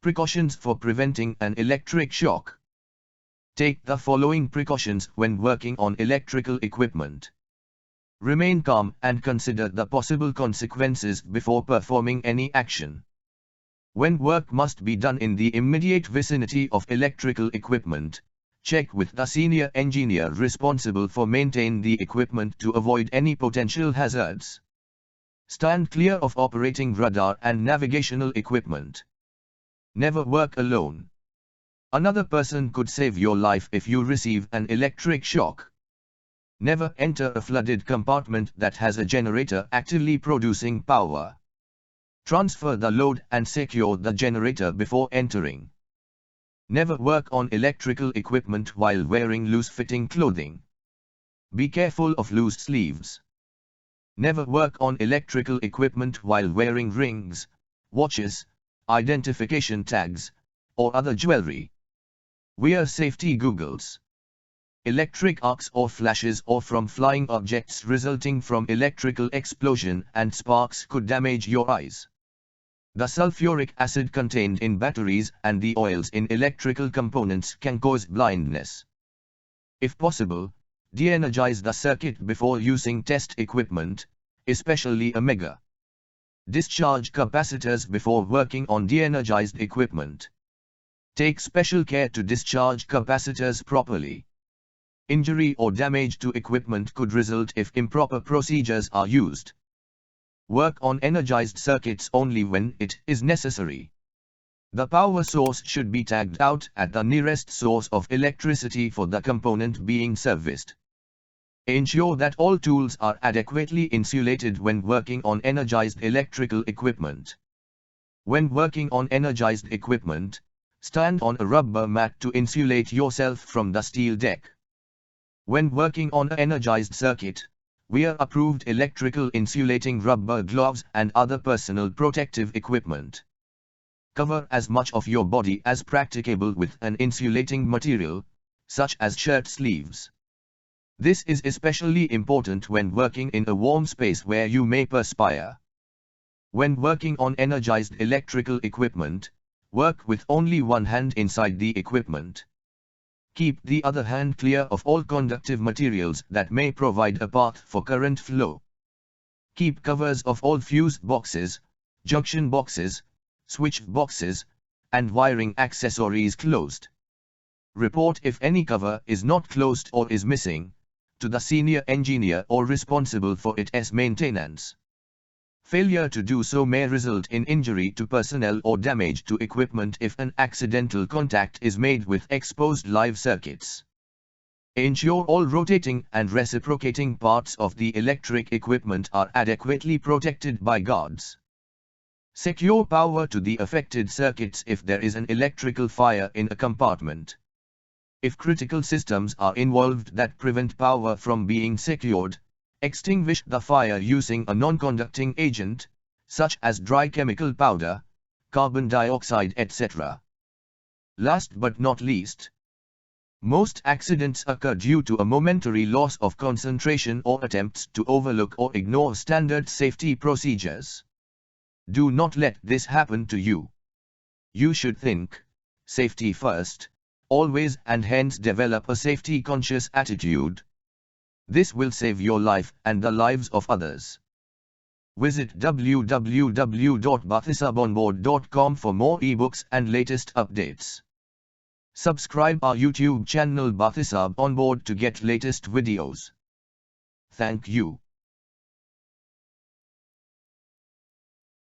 Precautions for preventing an electric shock. Take the following precautions when working on electrical equipment. Remain calm and consider the possible consequences before performing any action. When work must be done in the immediate vicinity of electrical equipment, check with the senior engineer responsible for maintaining the equipment to avoid any potential hazards. Stand clear of operating radar and navigational equipment. Never work alone. Another person could save your life if you receive an electric shock. Never enter a flooded compartment that has a generator actively producing power. Transfer the load and secure the generator before entering. Never work on electrical equipment while wearing loose-fitting clothing. Be careful of loose sleeves. Never work on electrical equipment while wearing rings, watches, identification tags, or other jewelry. Wear safety goggles. Electric arcs or flashes or from flying objects resulting from electrical explosion and sparks could damage your eyes. The sulfuric acid contained in batteries and the oils in electrical components can cause blindness. If possible, de-energize the circuit before using test equipment, especially a mega discharge capacitors before working on de-energized equipment. Take special care to discharge capacitors properly. Injury or damage to equipment could result if improper procedures are used. Work on energized circuits only when it is necessary. The power source should be tagged out at the nearest source of electricity for the component being serviced. Ensure that all tools are adequately insulated when working on energized electrical equipment. When working on energized equipment, stand on a rubber mat to insulate yourself from the steel deck. When working on an energized circuit, wear approved electrical insulating rubber gloves and other personal protective equipment. Cover as much of your body as practicable with an insulating material, such as shirt sleeves. This is especially important when working in a warm space where you may perspire. When working on energized electrical equipment, work with only one hand inside the equipment. Keep the other hand clear of all conductive materials that may provide a path for current flow. Keep covers of all fuse boxes, junction boxes, switch boxes, and wiring accessories closed. Report if any cover is not closed or is missing to the senior engineer or responsible for its maintenance. Failure to do so may result in injury to personnel or damage to equipment if an accidental contact is made with exposed live circuits. Ensure all rotating and reciprocating parts of the electric equipment are adequately protected by guards. Secure power to the affected circuits if there is an electrical fire in a compartment. If critical systems are involved that prevent power from being secured, extinguish the fire using a non-conducting agent, such as dry chemical powder, carbon dioxide, etc. Last but not least, most accidents occur due to a momentary loss of concentration or attempts to overlook or ignore standard safety procedures. Do not let this happen to you. You should think safety first, always, and hence develop a safety-conscious attitude. This will save your life and the lives of others. Visit www.bathisabonboard.com for more ebooks and latest updates. Subscribe our YouTube channel Bathisab On Board to get latest videos. Thank you.